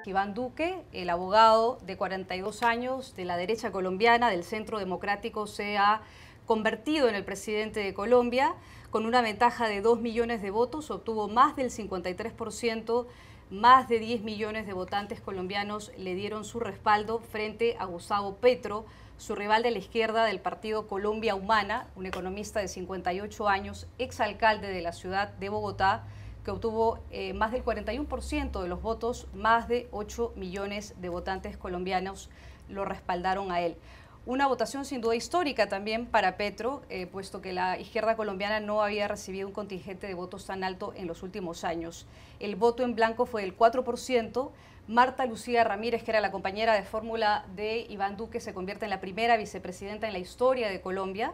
Iván Duque, el abogado de 42 años de la derecha colombiana del Centro Democrático, se ha convertido en el presidente de Colombia con una ventaja de 2 millones de votos, obtuvo más del 53%, más de 10 millones de votantes colombianos le dieron su respaldo frente a Gustavo Petro, su rival de la izquierda del partido Colombia Humana, un economista de 58 años, exalcalde de la ciudad de Bogotá, que obtuvo más del 41% de los votos, más de 8 millones de votantes colombianos lo respaldaron a él. Una votación sin duda histórica también para Petro, puesto que la izquierda colombiana no había recibido un contingente de votos tan alto en los últimos años. El voto en blanco fue del 4%. Marta Lucía Ramírez, que era la compañera de fórmula de Iván Duque, se convierte en la primera vicepresidenta en la historia de Colombia.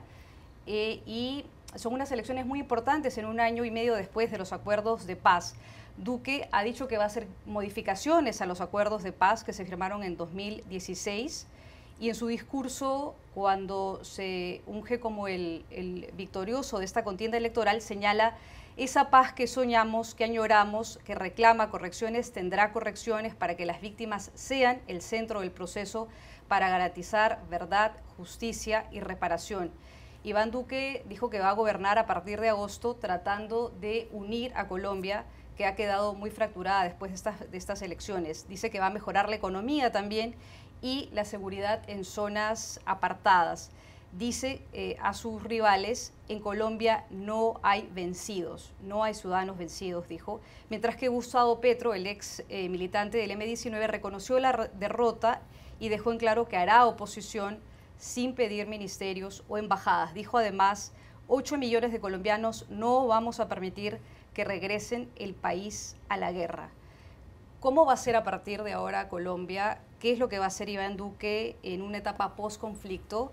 Y son unas elecciones muy importantes en un año y medio después de los acuerdos de paz. Duque ha dicho que va a hacer modificaciones a los acuerdos de paz que se firmaron en 2016 y en su discurso, cuando se unge como el victorioso de esta contienda electoral, señala: esa paz que soñamos, que añoramos, que reclama correcciones, tendrá correcciones para que las víctimas sean el centro del proceso para garantizar verdad, justicia y reparación. Iván Duque dijo que va a gobernar a partir de agosto tratando de unir a Colombia, que ha quedado muy fracturada después de estas elecciones. Dice que va a mejorar la economía también y la seguridad en zonas apartadas. Dice a sus rivales: en Colombia no hay vencidos, no hay ciudadanos vencidos, dijo. Mientras que Gustavo Petro, el ex militante del M-19, reconoció la derrota y dejó en claro que hará oposición sin pedir ministerios o embajadas. Dijo además: 8 millones de colombianos no vamos a permitir que regresen el país a la guerra. ¿Cómo va a ser a partir de ahora Colombia? ¿Qué es lo que va a hacer Iván Duque en una etapa post-conflicto?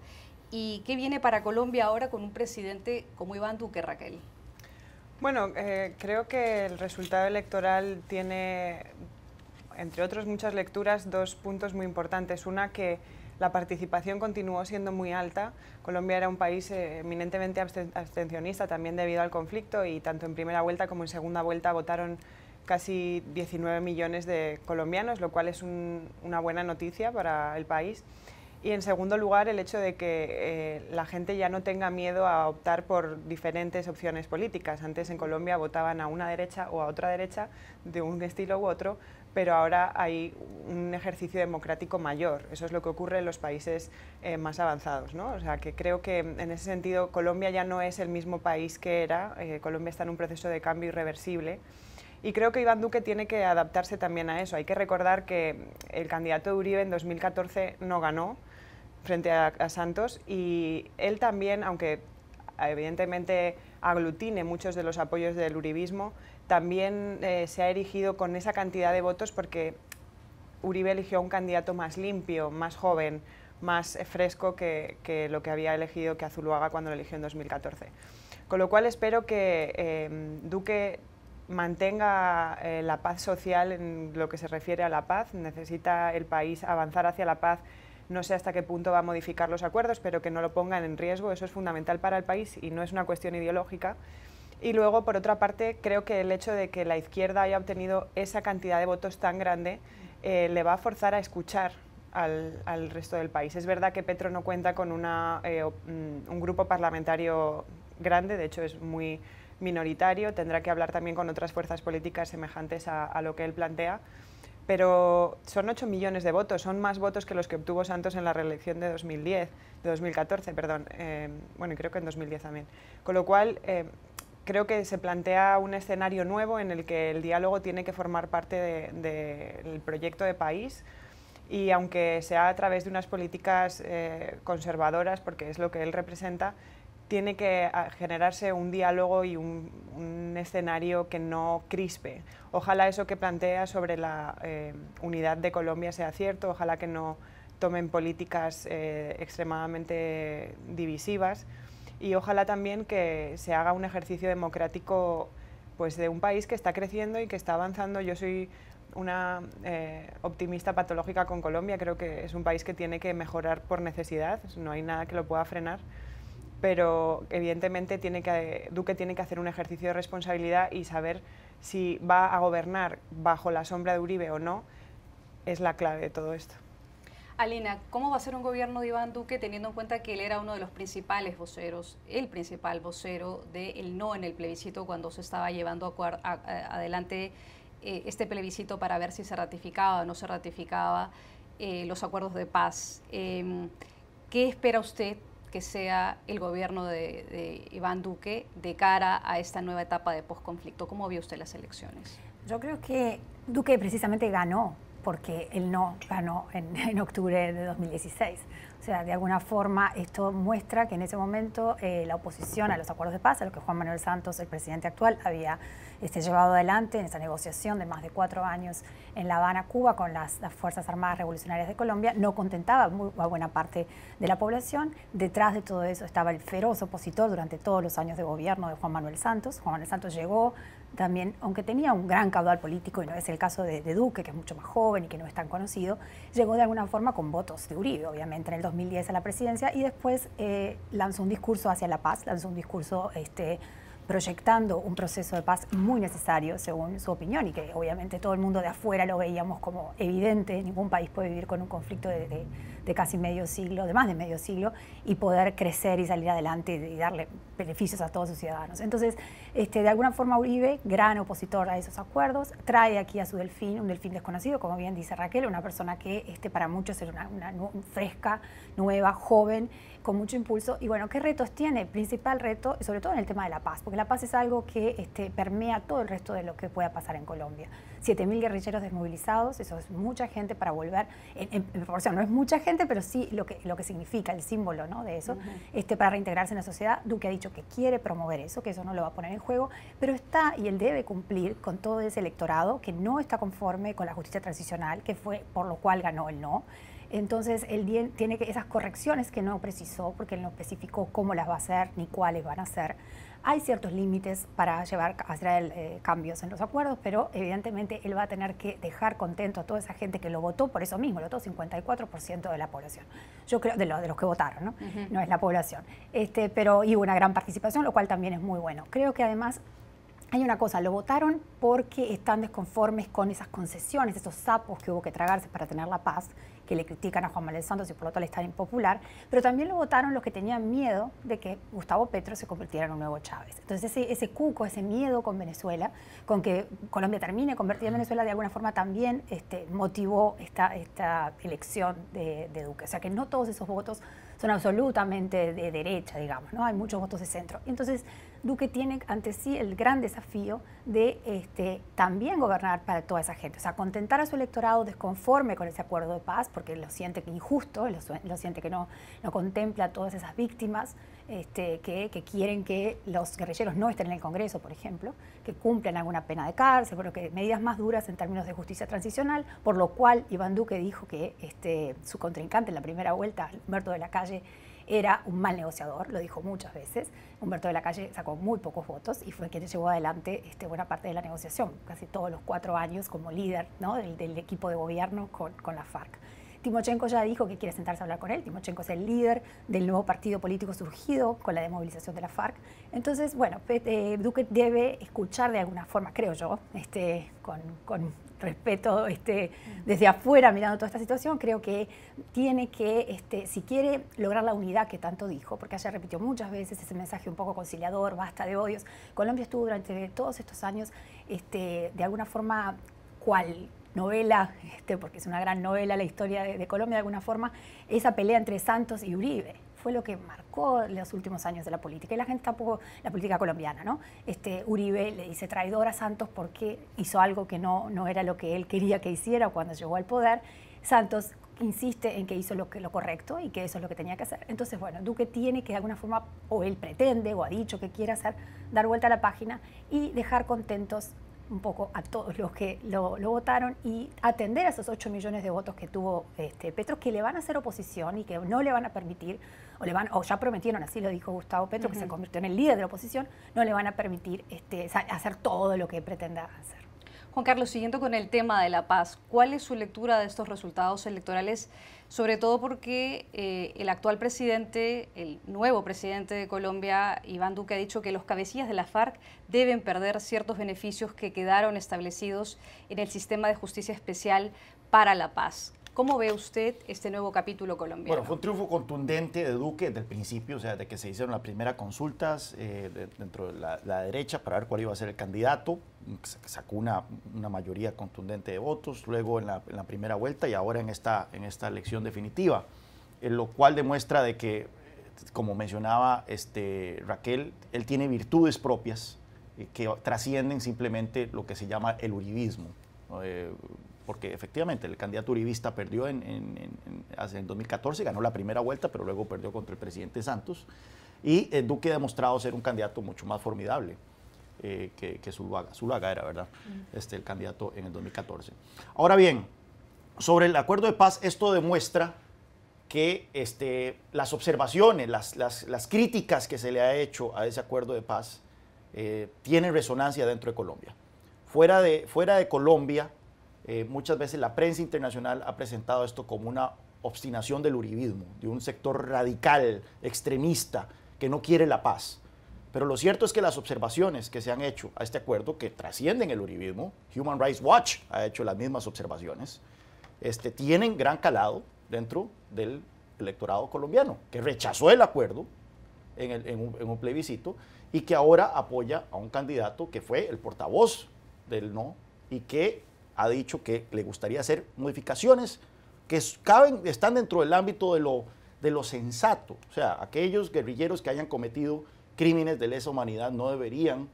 ¿Y qué viene para Colombia ahora con un presidente como Iván Duque, Raquel? Bueno, creo que el resultado electoral tiene, entre otras muchas lecturas, dos puntos muy importantes. Una, que la participación continuó siendo muy alta. Colombia era un país eminentemente abstencionista también debido al conflicto, y tanto en primera vuelta como en segunda vuelta votaron casi 19 millones de colombianos, lo cual es una buena noticia para el país. Y en segundo lugar, el hecho de que la gente ya no tenga miedo a optar por diferentes opciones políticas. Antes en Colombia votaban a una derecha o a otra derecha, de un estilo u otro, pero ahora hay un ejercicio democrático mayor. Eso es lo que ocurre en los países más avanzados, ¿no? O sea, que creo que en ese sentido Colombia ya no es el mismo país que era. Colombia está en un proceso de cambio irreversible. Y creo que Iván Duque tiene que adaptarse también a eso. Hay que recordar que el candidato de Uribe en 2014 no ganó frente a Santos, y él también, aunque evidentemente aglutine muchos de los apoyos del uribismo, también se ha erigido con esa cantidad de votos porque Uribe eligió a un candidato más limpio, más joven, más fresco que lo que había elegido, que Zuluaga cuando lo eligió en 2014. Con lo cual espero que Duque mantenga la paz social en lo que se refiere a la paz. Necesita el país avanzar hacia la paz. No sé hasta qué punto va a modificar los acuerdos, pero que no lo pongan en riesgo. Eso es fundamental para el país y no es una cuestión ideológica. Y luego, por otra parte, creo que el hecho de que la izquierda haya obtenido esa cantidad de votos tan grande le va a forzar a escuchar al resto del país. Es verdad que Petro no cuenta con un grupo parlamentario grande, de hecho es muy minoritario, tendrá que hablar también con otras fuerzas políticas semejantes a lo que él plantea, pero son 8 millones de votos, son más votos que los que obtuvo Santos en la reelección de 2014, perdón, bueno, y creo que en 2010 también. Con lo cual, creo que se plantea un escenario nuevo en el que el diálogo tiene que formar parte del proyecto de país, y aunque sea a través de unas políticas conservadoras, porque es lo que él representa, tiene que generarse un diálogo y un escenario que no crispe. Ojalá eso que plantea sobre la unidad de Colombia sea cierto, ojalá que no tomen políticas extremadamente divisivas, y ojalá también que se haga un ejercicio democrático, pues, de un país que está creciendo y que está avanzando. Yo soy una optimista patológica con Colombia, creo que es un país que tiene que mejorar por necesidad, no hay nada que lo pueda frenar, pero evidentemente Duque tiene que hacer un ejercicio de responsabilidad y saber si va a gobernar bajo la sombra de Uribe o no, es la clave de todo esto. Alina, ¿cómo va a ser un gobierno de Iván Duque teniendo en cuenta que él era uno de los principales voceros, el principal vocero del no en el plebiscito cuando se estaba llevando adelante este plebiscito para ver si se ratificaba o no se ratificaba los acuerdos de paz? ¿Qué espera usted que sea el gobierno de Iván Duque de cara a esta nueva etapa de posconflicto? ¿Cómo vio usted las elecciones? Yo creo que Duque precisamente ganó porque él no ganó en octubre de 2016. O sea, de alguna forma esto muestra que en ese momento la oposición a los acuerdos de paz, a lo que Juan Manuel Santos, el presidente actual, había llevado adelante en esta negociación de más de 4 años en La Habana, Cuba, con las Fuerzas Armadas Revolucionarias de Colombia, no contentaba a buena parte de la población. Detrás de todo eso estaba el feroz opositor durante todos los años de gobierno de Juan Manuel Santos. Juan Manuel Santos llegó también, aunque tenía un gran caudal político, y no es el caso de Duque, que es mucho más joven y que no es tan conocido, llegó de alguna forma con votos de Uribe, obviamente, en el 2010 a la presidencia, y después lanzó un discurso hacia la paz, lanzó un discurso proyectando un proceso de paz muy necesario, según su opinión, y que obviamente todo el mundo de afuera lo veíamos como evidente. Ningún país puede vivir con un conflicto de casi medio siglo, de más de medio siglo, y poder crecer y salir adelante y darle beneficios a todos sus ciudadanos. Entonces, de alguna forma Uribe, gran opositor a esos acuerdos, trae aquí a su delfín, un delfín desconocido, como bien dice Raquel, una persona que para muchos es una fresca, nueva, joven, con mucho impulso. Y bueno, ¿qué retos tiene? Principal reto, y sobre todo en el tema de la paz, porque la paz es algo que permea todo el resto de lo que pueda pasar en Colombia. 7.000 guerrilleros desmovilizados, eso es mucha gente para volver, en proporción, no es mucha gente, pero sí lo que significa, el símbolo, ¿no?, de eso, para reintegrarse en la sociedad. Duque ha dicho que quiere promover eso, que eso no lo va a poner en juego, pero está, y él debe cumplir con todo ese electorado que no está conforme con la justicia transicional, que fue por lo cual ganó el no. Entonces, él tiene que esas correcciones que no precisó, porque él no especificó cómo las va a hacer ni cuáles van a ser. Hay ciertos límites para hacer cambios en los acuerdos, pero evidentemente él va a tener que dejar contento a toda esa gente que lo votó por eso mismo, lo votó 54% de la población. Yo creo, de los que votaron, ¿no? No es la población. Pero hubo una gran participación, lo cual también es muy bueno. Creo que además hay una cosa, lo votaron porque están desconformes con esas concesiones, esos sapos que hubo que tragarse para tener la paz, que le critican a Juan Manuel Santos y por lo tanto es tan impopular, pero también lo votaron los que tenían miedo de que Gustavo Petro se convirtiera en un nuevo Chávez. Entonces ese cuco, ese miedo con Venezuela, con que Colombia termine convertida en Venezuela, de alguna forma también motivó esta elección de Duque. O sea que no todos esos votos son absolutamente de derecha, digamos, ¿no? Hay muchos votos de centro. Entonces, Duque tiene ante sí el gran desafío de también gobernar para toda esa gente. O sea, contentar a su electorado desconforme con ese acuerdo de paz, porque lo siente injusto, lo siente que no contempla a todas esas víctimas que quieren que los guerrilleros no estén en el Congreso, por ejemplo, que cumplan alguna pena de cárcel, pero que medidas más duras en términos de justicia transicional, por lo cual Iván Duque dijo que su contrincante en la primera vuelta, Humberto de la Calle, era un mal negociador, lo dijo muchas veces. Humberto de la Calle sacó muy pocos votos y fue quien llevó adelante buena parte de la negociación, casi todos los 4 años como líder, ¿no?, del equipo de gobierno con la FARC. Timochenko ya dijo que quiere sentarse a hablar con él. Timochenko es el líder del nuevo partido político surgido con la desmovilización de la FARC. Entonces, bueno, Duque debe escuchar de alguna forma, creo yo, con respeto desde afuera mirando toda esta situación, creo que tiene que, si quiere lograr la unidad que tanto dijo, porque ayer repitió muchas veces ese mensaje un poco conciliador, basta de odios. Colombia estuvo durante todos estos años, de alguna forma, cual novela, porque es una gran novela la historia de Colombia, de alguna forma, esa pelea entre Santos y Uribe fue lo que marcó los últimos años de la política. Y la gente tampoco, la política colombiana, ¿no? Uribe le dice traidor a Santos porque hizo algo que no era lo que él quería que hiciera cuando llegó al poder. Santos insiste en que hizo lo correcto y que eso es lo que tenía que hacer. Entonces, bueno, Duque tiene que de alguna forma, o él pretende, o ha dicho que quiere hacer, dar vuelta a la página y dejar contentos un poco a todos los que lo votaron y atender a esos 8 millones de votos que tuvo Petro, que le van a hacer oposición y que no le van a permitir, o ya prometieron, así lo dijo Gustavo Petro, que se convirtió en el líder de la oposición, no le van a permitir hacer todo lo que pretenda hacer. Juan Carlos, siguiendo con el tema de la paz, ¿cuál es su lectura de estos resultados electorales? Sobre todo porque el actual presidente, el nuevo presidente de Colombia, Iván Duque, ha dicho que los cabecillas de la FARC deben perder ciertos beneficios que quedaron establecidos en el sistema de justicia especial para la paz. ¿Cómo ve usted este nuevo capítulo colombiano? Bueno, fue un triunfo contundente de Duque desde el principio, o sea, de que se hicieron las primeras consultas dentro de la derecha para ver cuál iba a ser el candidato. Sacó una mayoría contundente de votos, luego en la primera vuelta y ahora en esta elección definitiva, lo cual demuestra de que, como mencionaba Raquel, él tiene virtudes propias que trascienden simplemente lo que se llama el uribismo. Porque efectivamente el candidato uribista perdió en 2014, ganó la primera vuelta, pero luego perdió contra el presidente Santos. Y Duque ha demostrado ser un candidato mucho más formidable que Zuluaga. Zuluaga era, ¿verdad? El candidato en el 2014. Ahora bien, sobre el acuerdo de paz, esto demuestra que las observaciones, las críticas que se le ha hecho a ese acuerdo de paz tienen resonancia dentro de Colombia. Fuera de Colombia, muchas veces la prensa internacional ha presentado esto como una obstinación del uribismo, de un sector radical, extremista, que no quiere la paz. Pero lo cierto es que las observaciones que se han hecho a este acuerdo, que trascienden el uribismo, Human Rights Watch ha hecho las mismas observaciones, tienen gran calado dentro del electorado colombiano, que rechazó el acuerdo en un plebiscito y que ahora apoya a un candidato que fue el portavoz del no y que ha dicho que le gustaría hacer modificaciones que están dentro del ámbito de lo sensato. O sea, aquellos guerrilleros que hayan cometido crímenes de lesa humanidad no deberían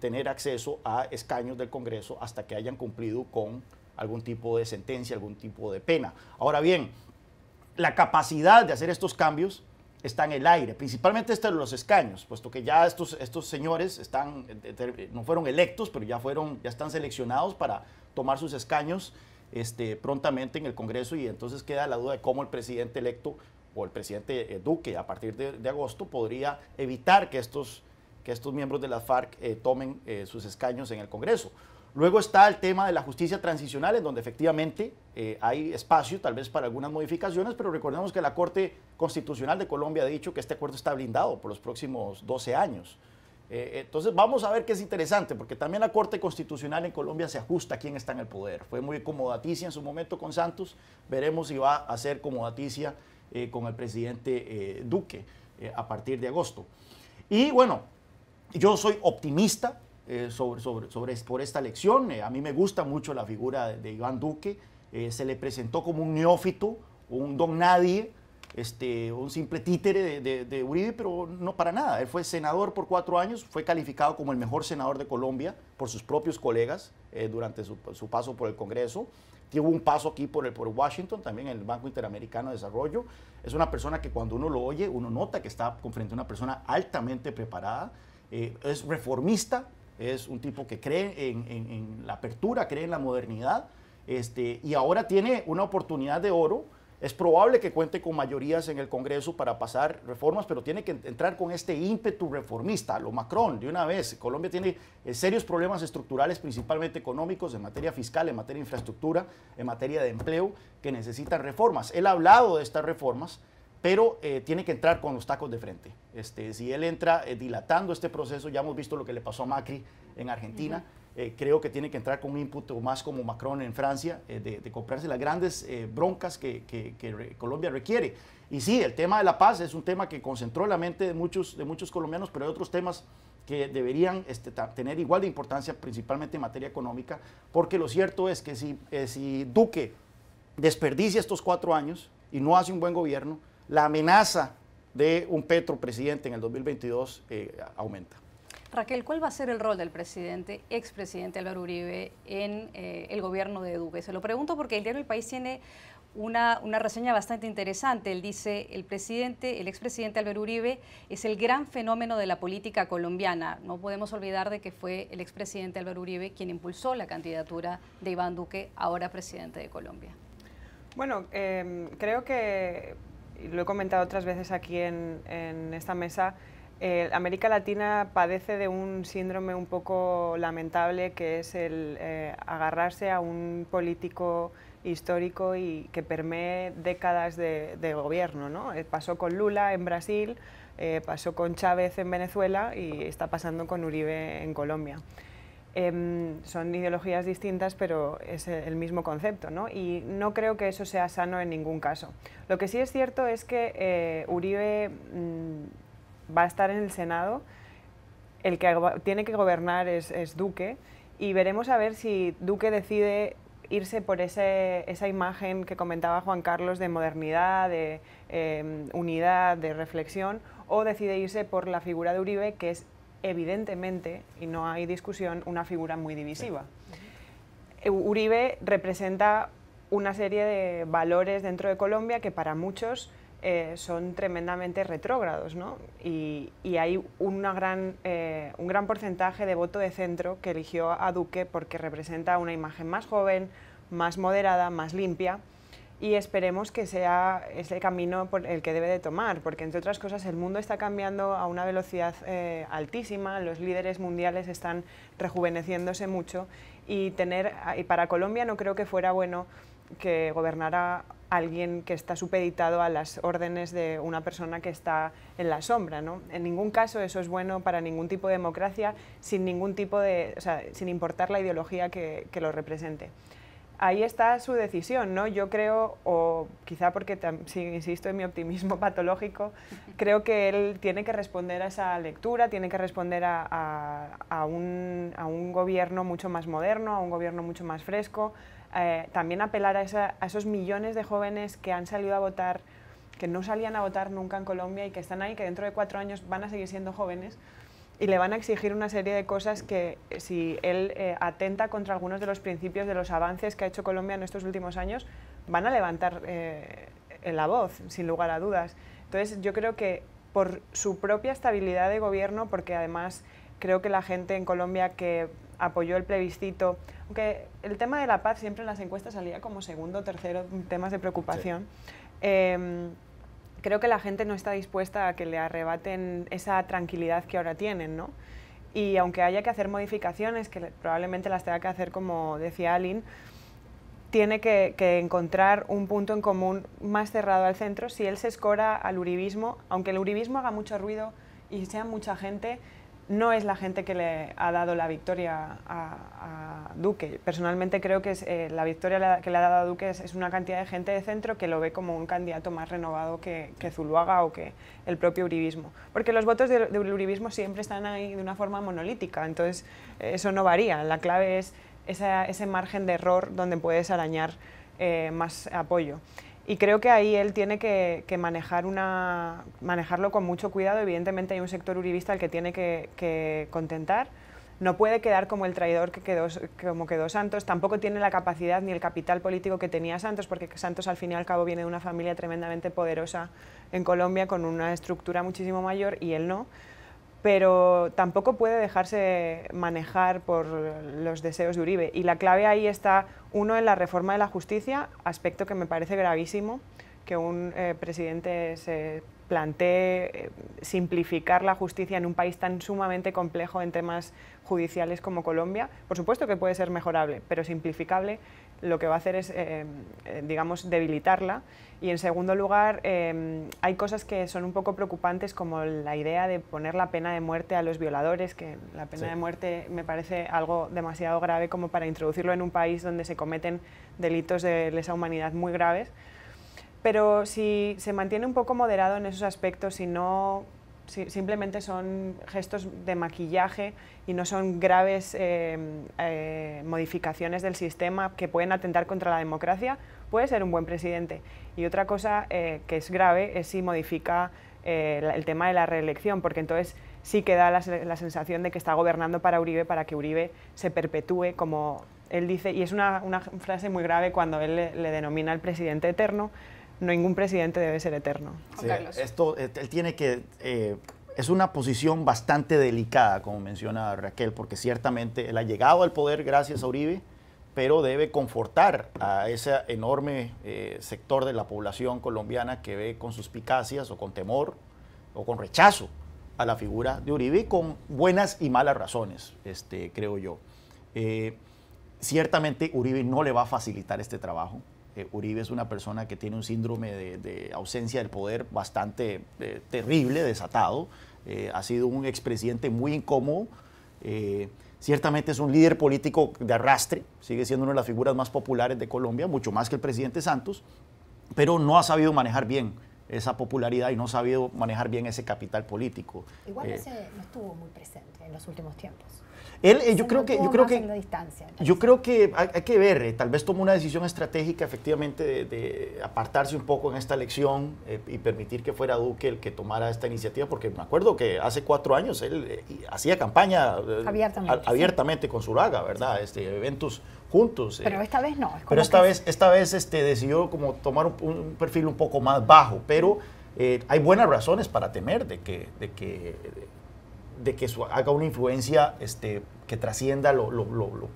tener acceso a escaños del Congreso hasta que hayan cumplido con algún tipo de sentencia, algún tipo de pena. Ahora bien, la capacidad de hacer estos cambios está en el aire, principalmente de los escaños, puesto que ya estos señores no fueron electos, pero ya están seleccionados para tomar sus escaños prontamente en el Congreso, y entonces queda la duda de cómo el presidente electo o el presidente Duque a partir de agosto podría evitar que estos miembros de la FARC tomen sus escaños en el Congreso. Luego está el tema de la justicia transicional, en donde efectivamente hay espacio tal vez para algunas modificaciones, pero recordemos que la Corte Constitucional de Colombia ha dicho que este acuerdo está blindado por los próximos 12 años. Entonces vamos a ver qué es interesante, porque también la Corte Constitucional en Colombia se ajusta a quién está en el poder. Fue muy acomodaticia en su momento con Santos, veremos si va a ser acomodaticia con el presidente Duque a partir de agosto. Y bueno, yo soy optimista por esta elección. A mí me gusta mucho la figura de Iván Duque. Se le presentó como un neófito, un don nadie, un simple títere de Uribe, pero no para nada. Él fue senador por 4 años, fue calificado como el mejor senador de Colombia por sus propios colegas durante su paso por el Congreso. Tuvo un paso aquí por Washington, también en el Banco Interamericano de Desarrollo. Es una persona que cuando uno lo oye, uno nota que está frente a una persona altamente preparada. Es reformista, es un tipo que cree en la apertura, cree en la modernidad, y ahora tiene una oportunidad de oro. Es probable que cuente con mayorías en el Congreso para pasar reformas, pero tiene que entrar con este ímpetu reformista, lo Macron, de una vez. Colombia tiene serios problemas estructurales, principalmente económicos, en materia fiscal, en materia de infraestructura, en materia de empleo, que necesitan reformas. Él ha hablado de estas reformas, pero tiene que entrar con los tacos de frente. Si él entra dilatando este proceso, ya hemos visto lo que le pasó a Macri en Argentina. Creo que tiene que entrar con un input más como Macron en Francia, de comprarse las grandes broncas que Colombia requiere. Y sí, el tema de la paz es un tema que concentró la mente de muchos colombianos, pero hay otros temas que deberían tener igual de importancia, principalmente en materia económica, porque lo cierto es que si Duque desperdicia estos 4 años y no hace un buen gobierno, la amenaza de un Petro presidente en el 2022 aumenta. Raquel, ¿cuál va a ser el rol del expresidente Álvaro Uribe en el gobierno de Duque? Se lo pregunto porque el diario El País tiene una reseña bastante interesante. Él dice, el expresidente Álvaro Uribe es el gran fenómeno de la política colombiana. No podemos olvidar de que fue el expresidente Álvaro Uribe quien impulsó la candidatura de Iván Duque, ahora presidente de Colombia. Bueno, creo que, y lo he comentado otras veces aquí en esta mesa, América Latina padece de un síndrome un poco lamentable, que es el agarrarse a un político histórico y que permee décadas de gobierno, ¿no? Pasó con Lula en Brasil, pasó con Chávez en Venezuela y está pasando con Uribe en Colombia. Son ideologías distintas, pero es el mismo concepto, ¿no? Y no creo que eso sea sano en ningún caso. Lo que sí es cierto es que Uribe va a estar en el Senado, el que tiene que gobernar es Duque, y veremos a ver si Duque decide irse por esa imagen que comentaba Juan Carlos de modernidad, de unidad, de reflexión, o decide irse por la figura de Uribe, que es evidentemente, y no hay discusión, una figura muy divisiva. Uribe representa una serie de valores dentro de Colombia que para muchos son tremendamente retrógrados, ¿no? Y hay un gran porcentaje de voto de centro que eligió a Duque porque representa una imagen más joven, más moderada, más limpia, y esperemos que sea ese camino por el que debe de tomar, porque entre otras cosas el mundo está cambiando a una velocidad altísima, los líderes mundiales están rejuveneciéndose mucho, y para Colombia no creo que fuera bueno que gobernara alguien que está supeditado a las órdenes de una persona que está en la sombra, ¿no? En ningún caso eso es bueno para ningún tipo de democracia, sin ningún tipo de, o sea, sin importar la ideología que lo represente. Ahí está su decisión, ¿no? Yo creo, o quizá porque, si insisto en mi optimismo patológico, creo que él tiene que responder a esa lectura, tiene que responder a un gobierno mucho más moderno, a un gobierno mucho más fresco, también apelar a esos millones de jóvenes que han salido a votar, que no salían a votar nunca en Colombia y que están ahí, que dentro de 4 años van a seguir siendo jóvenes, y le van a exigir una serie de cosas que, si él atenta contra algunos de los principios de los avances que ha hecho Colombia en estos últimos años, van a levantar la voz, sin lugar a dudas. Entonces yo creo que por su propia estabilidad de gobierno, porque además creo que la gente en Colombia que apoyó el plebiscito, aunque el tema de la paz siempre en las encuestas salía como segundo o tercero temas de preocupación, sí. Creo que la gente no está dispuesta a que le arrebaten esa tranquilidad que ahora tienen, ¿no? Y aunque haya que hacer modificaciones, que probablemente las tenga que hacer, como decía Aline, tiene que encontrar un punto en común más cerrado al centro. Si él se escora al uribismo, aunque el uribismo haga mucho ruido y sea mucha gente, no es la gente que le ha dado la victoria a Duque. Personalmente creo que la victoria que le ha dado a Duque es una cantidad de gente de centro que lo ve como un candidato más renovado que Zuluaga o que el propio uribismo. Porque los votos del uribismo siempre están ahí de una forma monolítica, entonces eso no varía. La clave es ese margen de error donde puedes arañar más apoyo. Y creo que ahí él tiene que manejarlo con mucho cuidado. Evidentemente hay un sector uribista al que tiene que contentar. No puede quedar como el traidor como quedó Santos. Tampoco tiene la capacidad ni el capital político que tenía Santos, porque Santos al fin y al cabo viene de una familia tremendamente poderosa en Colombia, con una estructura muchísimo mayor, y él no. Pero tampoco puede dejarse manejar por los deseos de Uribe. Y la clave ahí está, uno, en la reforma de la justicia, aspecto que me parece gravísimo, que un presidente se plantee simplificar la justicia en un país tan sumamente complejo en temas judiciales como Colombia. Por supuesto que puede ser mejorable, pero simplificable lo que va a hacer es, digamos, debilitarla. Y en segundo lugar, hay cosas que son un poco preocupantes, como la idea de poner la pena de muerte a los violadores, que la pena de muerte me parece algo demasiado grave como para introducirlo en un país donde se cometen delitos de lesa humanidad muy graves. Pero si se mantiene un poco moderado en esos aspectos, si simplemente son gestos de maquillaje y no son graves modificaciones del sistema que pueden atentar contra la democracia, puede ser un buen presidente. Y otra cosa que es grave es si modifica el tema de la reelección, porque entonces sí que da la sensación de que está gobernando para Uribe, para que Uribe se perpetúe, como él dice, y es una frase muy grave cuando él le denomina al presidente eterno. Ningún presidente debe ser eterno. Sí, esto, él tiene que... es una posición bastante delicada, como menciona Raquel, porque ciertamente él ha llegado al poder gracias a Uribe, pero debe confortar a ese enorme sector de la población colombiana que ve con suspicacias o con temor o con rechazo a la figura de Uribe con buenas y malas razones, creo yo. Ciertamente Uribe no le va a facilitar este trabajo. Uribe es una persona que tiene un síndrome de ausencia del poder bastante terrible, desatado. Ha sido un expresidente muy incómodo. Ciertamente es un líder político de arrastre, sigue siendo una de las figuras más populares de Colombia, mucho más que el presidente Santos, pero no ha sabido manejar bien esa popularidad y no ha sabido manejar bien ese capital político. Igual no estuvo muy presente en los últimos tiempos. Yo creo que hay que ver, tal vez tomó una decisión estratégica efectivamente de apartarse un poco en esta elección y permitir que fuera Duque el que tomara esta iniciativa, porque me acuerdo que hace 4 años él hacía campaña abiertamente con Zuluaga, ¿verdad? Eventos juntos. Pero esta vez no. Pero esta vez decidió como tomar un perfil un poco más bajo, pero hay buenas razones para temer de que haga una influencia que trascienda lo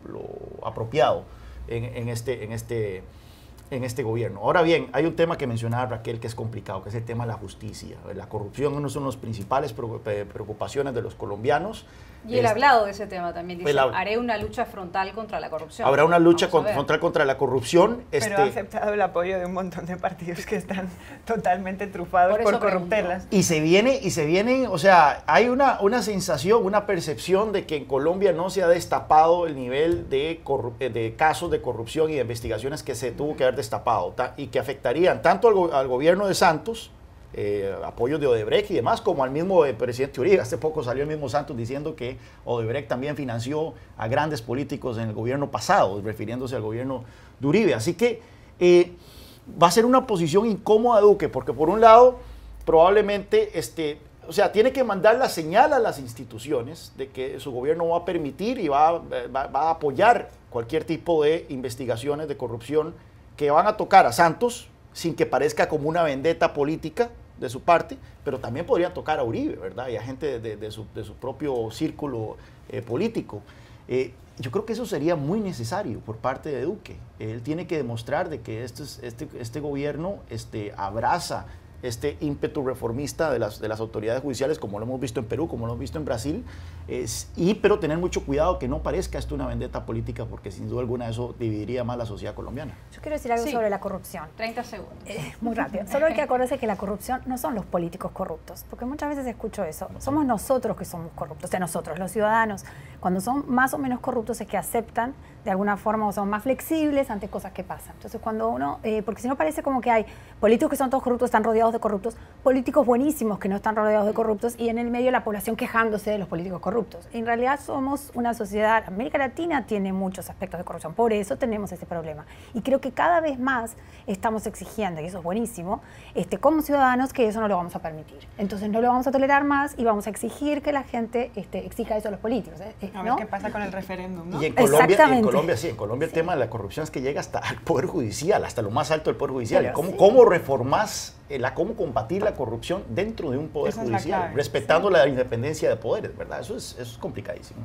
apropiado en este gobierno. Ahora bien, hay un tema que mencionaba Raquel que es complicado, que es el tema de la justicia. La corrupción es una de las principales preocupaciones de los colombianos. Y él ha hablado de ese tema también, dice, haré una lucha frontal contra la corrupción. Habrá una lucha frontal contra la corrupción. Pero ha aceptado el apoyo de un montón de partidos que están totalmente trufados por corruptelas. Y se viene, o sea, hay una sensación, una percepción de que en Colombia no se ha destapado el nivel de casos de corrupción y de investigaciones que se tuvo que haber destapado y que afectarían tanto al gobierno de Santos, apoyos de Odebrecht y demás, como al mismo presidente Uribe. Hace poco salió el mismo Santos diciendo que Odebrecht también financió a grandes políticos en el gobierno pasado, refiriéndose al gobierno de Uribe. Así que va a ser una posición incómoda de Duque, porque por un lado, probablemente, o sea, tiene que mandar la señal a las instituciones de que su gobierno va a permitir y va a apoyar cualquier tipo de investigaciones de corrupción que van a tocar a Santos, sin que parezca como una vendetta política de su parte, pero también podrían tocar a Uribe, ¿verdad? Y a gente de su propio círculo político. Yo creo que eso sería muy necesario por parte de Duque. Él tiene que demostrar de que este gobierno abraza este ímpetu reformista de las autoridades judiciales, como lo hemos visto en Perú, como lo hemos visto en Brasil, pero tener mucho cuidado que no parezca esto una vendetta política, porque sin duda alguna eso dividiría más la sociedad colombiana. Yo quiero decir algo sobre la corrupción. 30 segundos. Muy rápido. Solo hay que acordarse que la corrupción no son los políticos corruptos, porque muchas veces escucho eso. Somos nosotros que somos corruptos, o sea, nosotros, los ciudadanos. Cuando son más o menos corruptos es que aceptan de alguna forma o son más flexibles ante cosas que pasan. Entonces, cuando uno, porque si no parece como que hay políticos que son todos corruptos, están rodeados de corruptos, políticos buenísimos que no están rodeados de corruptos y en el medio la población quejándose de los políticos corruptos. En realidad somos una sociedad, América Latina tiene muchos aspectos de corrupción, por eso tenemos ese problema. Y creo que cada vez más estamos exigiendo, y eso es buenísimo, como ciudadanos que eso no lo vamos a permitir. Entonces no lo vamos a tolerar más y vamos a exigir que la gente exija eso a los políticos. A ver qué pasa con el referéndum, ¿no? Y en Colombia el tema de la corrupción es que llega hasta el Poder Judicial, hasta lo más alto del Poder Judicial. ¿Cómo reformás, cómo combatir la corrupción dentro de un Poder Judicial, respetando la independencia de poderes, ¿verdad? Eso es complicadísimo.